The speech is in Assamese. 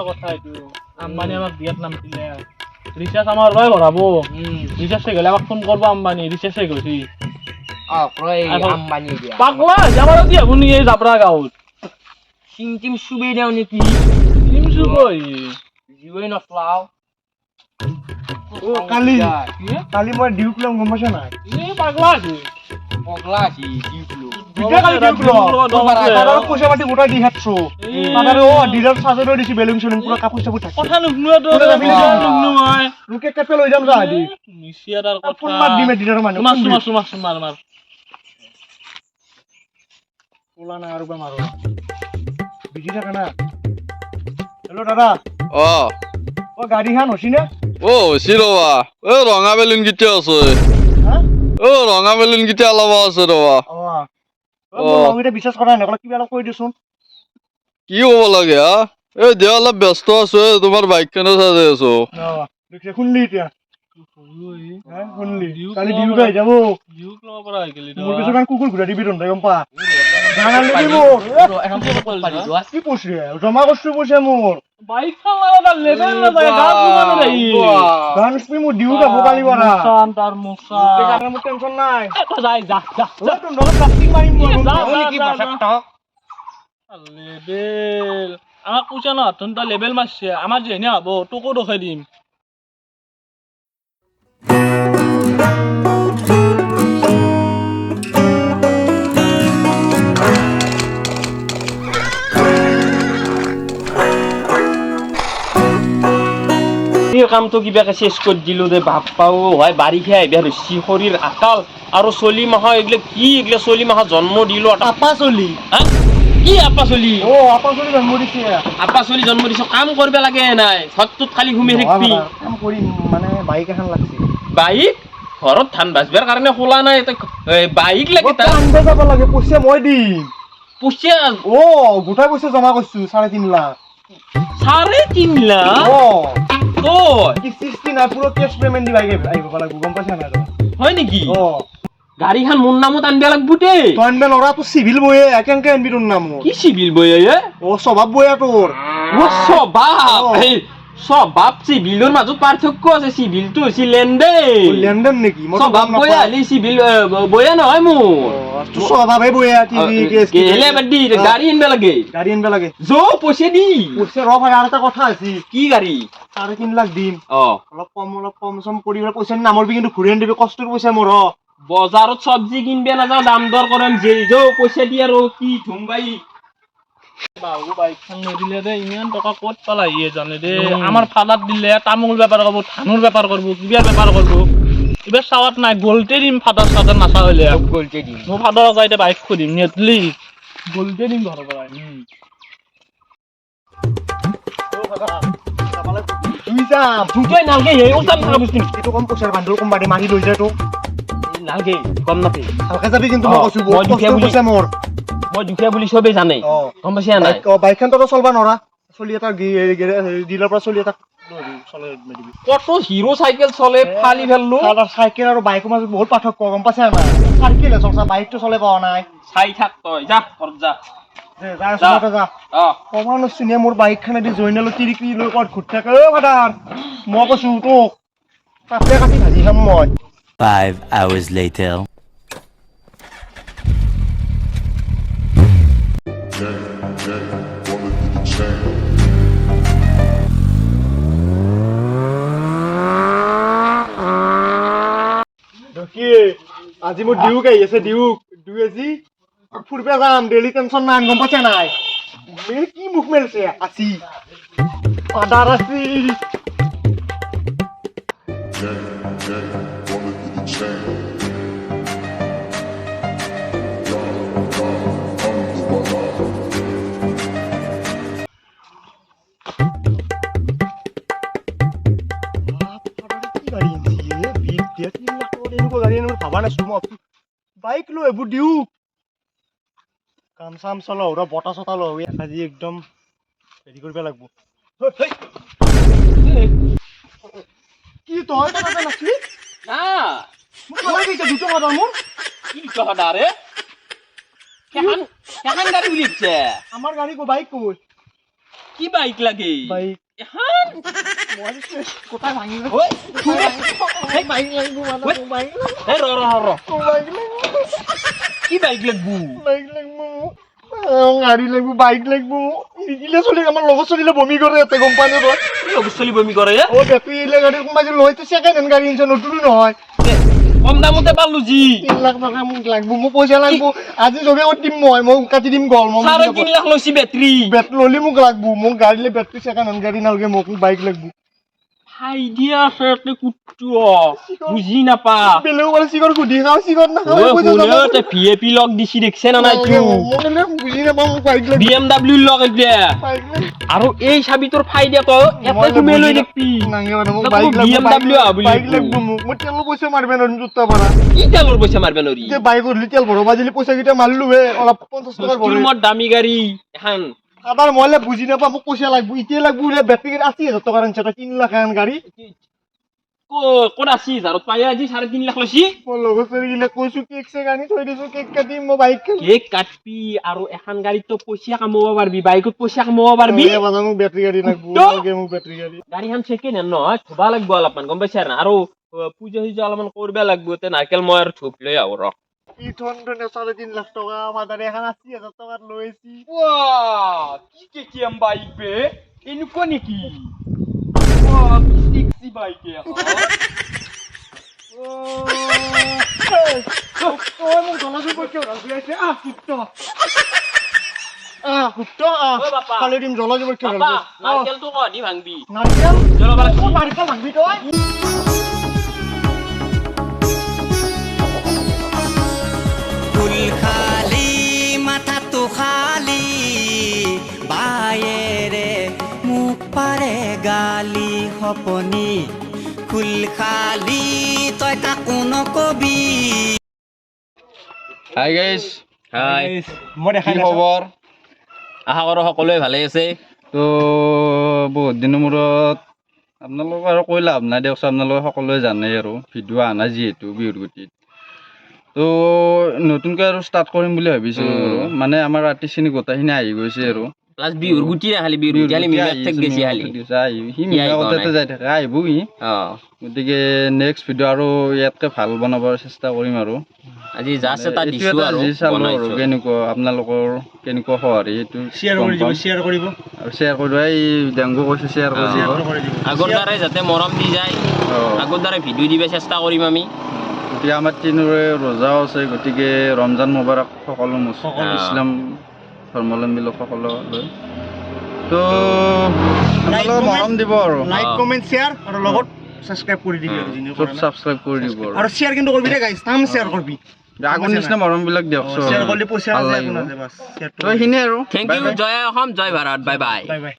কথা এইটো আম্বানী আমাক বিয়াত নাম দিলে ৰিচাৰ্জ আমাৰ লৈ ভৰাব ৰিচাৰ্জ শেষ হ'লে আমাক ফোন কৰিব আম্বানী ৰিচাৰ্জ শেষ হৈছে আম্বানী দিয়া পাগলা যাবাৰ দি আপুনি এই জাবৰা গাঁৱত চিম চুবেই দেও নেকি চিম চুবই জিঅ'ই নচলাও কালি মই ডিউক লম গম পাইছা নাই এই পাগলা আছে পগলা আছি ডিউক লো পইচা পাতি গোটাই দি হাতছো ডিলাৰ চাৰ্জাৰো দিছি বেলুন চেলুন পুৰা কাপোৰ চাপোৰ থাকে কথা নুশুনো মই লোকে কেপে লৈ যাম যা দি মিছিয়াৰ কথা ফোন মাৰ দিমে ডিলাৰ মানুহ মাৰ কোলা না আৰু মাৰো বিজি থাকে না হেল্ল' দাদা অ গাড়ীখন হছি না ৰবা ৰঙা বেলুন কেতিয়া আছে ৰঙা বেলুন কেতিয়া লব আছে ৰবা বিশ্বাস কৰা নাই কিবা অলপ কৈ দিছোন কি হ'ব লাগে দে অলপ ব্যস্ত আছো তোমাৰ বাইকখনে চাই আছো শুনলি এতিয়া শুনলি কালি ডিউক আহি যাব মোৰ পিছত কুকুৰ ঘূৰাই দিবি ৰন্ধা গম পা কি পইছে জমা কৰিছো পইচা মোৰ মোৰ ডিউক আহ কালি পৰা মোৰ টেনচন নাই আমাক পইচা নতুন লেবেল মাৰছে আমাৰ যেনে হব তোকো ৰখাই দিম কামটো কিবাকে চেষ্টা কৰি দিলো দে বাপ পাও হয় বাৰিষা আহিবা ৰচি শৰীৰ আকাল আৰু চলি মাহ এইগিলা কি এইগিলা চলি মাহ জন্ম দিলো আপা চলি কি আপা চলি আপা চলি জন্ম দিছে আপা চলি জন্ম দিছ কাম কৰিব লাগে নাই ঘৰটোত খালি ঘুমি থাকিবি কাম কৰিম মানে বাইক এখন লাগছে বাইক ঘৰত ধান বাজবাৰ কাৰণে খোলা নাই বাইক লাগে আনব যাব লাগে পইচা মই দিম পইচা গোটাই পইচা জমা কৰিছো 3.5 লাখ 3.5 লাখ কিস্তি নাই পুরো কেশ পেমেন্ট দিবা আইব লাগব গম পাইছা না হয় নেকি গাড়ীখন মোৰ নামত আনবা লাগব দে তই আনবা লৰা তো সিভিল বয়ে একেনকে আনবি তোৰ নাম কি সিভিল বয়ে স্বভাব বয়ে তোৰ স্বভাব সিভিলৰ মাজত পাৰ্থক্য আছে সিভিলটো হৈছে লেনদেন নেকি স্বভাব বয়ে আলি সিভিল বয়ে নহয় মোৰ স্বভাৱে বয়ে গাড়ী আনবা লাগে পইচা দি পইচা ৰ ভাই আৰু এটা কথা আছে কি গাড়ী 3.5 লাখ দিম অলপ কম সম কৰি পইচা নামৰবি কিন্তু ঘূৰি আনিবি কষ্টৰ পইচা মোৰ বজাৰত চব্জি কিনবে নাযাওঁ দাম দৰ কৰিম পইচা দি আৰু কি ধুমবাই বাবু বাইকখন নদিলে দে ইমান টকা ক'ত পালাই জানে দে আমাৰ ফাদাৰ দিলে তামোল বেপাৰ কৰিব ধানৰ বেপাৰ কৰিব কিবা বেপাৰ কৰিব এইবাৰ চাৱাত নাই গলতে দিম ফাদাৰ চাদাৰ নাচা হলে গলতে দিম মোৰ ফাদাৰ যাইতে বাইক খুদিম নেটলি গলতে দিম ঘৰৰ পৰা কম পইচাৰ বান্ধল কোম্পানী মাৰি লৈ যায় তোক নালগে কম নাপে ভালকে যাবি কিন্তু মই কৈছো মোৰ মই দুখীয়া বুলি চবেই জানে গম পাইছা নাই বাইকখন তো চলবা নৰা চলি এটা ডিলাৰ পৰা চলি এটা কত হিৰো চাইকেল চলে ফালি ফেললো চাইকেল আৰু বাইকৰ মাজত বহুত পাৰ্থক্য গম পাইছা নাই চাইকেল চলছা বাইকটো চলে পোৱা নাই চাই থাক তই যা ঘৰত যা মোৰ বাইকখনেদি জইনালো তিৰিকি লৈ ক'ত ঘূৰি থাকে ফাদাৰ মই কৈছো তোক তাতে কাটি ভাজি খাম মই 5 hours later আজি মোৰ ডিউক আহি আছে ডিউক আজি ফুৰিব যাম ডেইলি টেনচন নাই গম পাইছা নাই কি মুখ মেলছে আছি ফাদাৰ আছি বাইক লো এইবোৰ দিও কাম চাম চলো বতা চতা লো আজি একদম হেৰি কৰিব লাগিব কি তই নাচলি না দুটো কথা মোৰ কি কথা রে কেহান গাড়ি উলিছে আমার গাড়ি কো বাইক কই কি বাইক লাগে বাইক এখন কোথায় ভাঙি ওই বাইক লাগবো বাইক এই র বাইক লাগবো কি বাইক লাগবো বাইক লাগবো গাড়ি লাগবো বাইক লাগবো ইলে চলি আমার লগত চলিলে বমি করে এতে গম পাই নহয় অবশ্যই বমি করে ও বেপি ইলে গাড়ি কোনবাই লইতে সেকেন্ড হ্যান্ড গাড়ি ইনছে নতুন নহয় কম দামতে পারলু জি 3 লাখ টাকা মোক লাগবো মোক পয়সা লাগবো আজি জবে দিম মই কাটি দিম গল মই 3.5 লাখ লইছি ব্যাটারি বেট ললি মোক লাগবো মোক গাড়িলে বেটরি সেকেন্ড হ্যান্ড গাড়ি নালগে মোক বাইক লাগবো আইডিয়া আছে তে কুট্টু বুঝি না পা বেলেও বলে সিগর গুডি খাও সিগর না খাও ওই শুনে তে ভিআইপি লগ দিছি দেখছ না নাই তুই মনে বুঝি না পাম বাইক লাগবো বিএমডব্লিউ লগ দিয়া বাইক আৰু এই চাবি তোৰ ফাইদা তো এতে তুমি লৈ দেখবি নাঙ্গে মানে মোক তক বাইক লাগবো BMW বুলি বাইক লাগবো মোক তেল পয়সা মারবে না জুতা পারা কি তেলৰ পইচা মাৰবে নৰি যে বাইক উঠলি তেল ভৰো বাজিলি পয়সা কিটা মাৰলু হে অলপ 50 টাকা তোৰ ভরে মত দামী গাড়ী এখন আবার মলে বুঝি না পা মোক পয়সা লাগবো ইতে লাগবো রে ব্যাটারি গাড়ি 80000 টাকা আনছে 3 লাখ টাকা গাড়ি কোন আছি যাৰত পাই আজি 3.5 লাখ লৈছি মোৰ লগত চলি গিলে কৈছো কেক সে গানি থৈ দিছো কেক কাটি মই বাইক কেক কাটবি আৰু এখন গাড়ীত তো পইচা কামাব পাৰবি বাইকত পইচা কামাব পাৰবি এ বাজা মোক ব্যাটারি গাড়ি লাগবো তো? লাগে মোক ব্যাটারি গাড়ি গাড়ীখন চেকেণ্ড হেণ্ড নহয় থবা লাগব অলপমান গম পাইছা না আৰু পূজা চুজা অলপমান কৰবা লাগব তে নাৰকেল মই আৰু থুপ লৈ আহো ৰ ই ঠনঠনে 3.5 লাখ টাকা মাদাৰে এখন 80000 টাকা লইছি Wah, কি কেটিএম বাইক বে এনেকুৱা নেকি Wah, কি সেক্সি বাইক এ ও মোক জনাবি কইছো রাখি আছে কুত্তা কুত্তা ও বাপা। কালি দিম জলা যাব কি বাবা নারকেলটো কনি ভাঙবি নারকেল জলবালা ও নারকেল ভাঙবি তই ফুল খালি মাথাটো খালি বায়েৰে মোক পাৰে গালি সপনি ফুল খালি তই কাকো নকবি হাই গাইজ হাই মই কি দেখাই খবৰ আশা কৰো সকলোৱে ভালে আছে তো বহুত দিনৰ মূৰত আপোনালোকক আৰু কৈ লাভ নাই দিয়কচোন আপোনালোকে সকলোৱে জানে আৰু ভিডিঅ' অহা নাই যিহেতু বিহুৰ গুটিত তো নতুনকৈ আৰু ষ্টাৰ্ট কৰিম বুলি ভাবিছোঁ আৰু মানে আমাৰ আৰ্টিষ্টখিনি গোটেইখিনি আহি গৈছে আৰু প্লাস বিহুৰ গুটি না খালি বিহুৰ গুটি খালি মিমাক ঠেক গেছি খালি সি মিমা কথাতে যাই থাকে আহিব সি অ গতিকে নেক্সট ভিডিঅ' আৰু ইয়াতকৈ ভাল বনাবৰ চেষ্টা কৰিম আৰু আজি জাষ্ট এটা এইটো দিছো এটা আৰু যি চালোঁ আৰু বনাইছো কেনেকুৱা আপোনালোকৰ কেনেকুৱা সঁহাৰি এইটো শেয়াৰ কৰি দিব শেয়াৰ কৰিব আৰু শ্বেয়াৰ কৰি দিব এই ডেংগু কৈছে শ্বেয়াৰ কৰি দিব আগৰ দ্বাৰাই যাতে মৰম দি যায় অঁ আগৰ দ্বাৰাই ভিডিঅ' দিব চেষ্টা কৰিম আমি গতিকে আমাৰ তিনিৰে ৰোজাও আছে গতিকে ৰমজান মোবাৰক সকলো ইছলাম ধৰ্মাৱলম্বী লোকসকললৈ তো আপোনালোকে মৰম দিব আৰু লাইক কমেন্ট শেয়াৰ আৰু লগত সাবস্ক্ৰাইব কৰি দিবি আৰু জিনিও চব ছাবস্ক্ৰাইব কৰি দিব আৰু শেয়াৰ কিন্তু কৰিবি দে গাইস নাম শেয়াৰ কৰিবি আগৰ নিচিনা মৰমবিলাক দিয়কচোন শেয়াৰ কৰিলে পইচা ভাল আছে লাগিব আপোনাৰ বাস শেয়াৰ তো এইখিনিয়ে আৰু থেংক ইউ জয় অসম জয় ভাৰত বাই বাই বাই বাই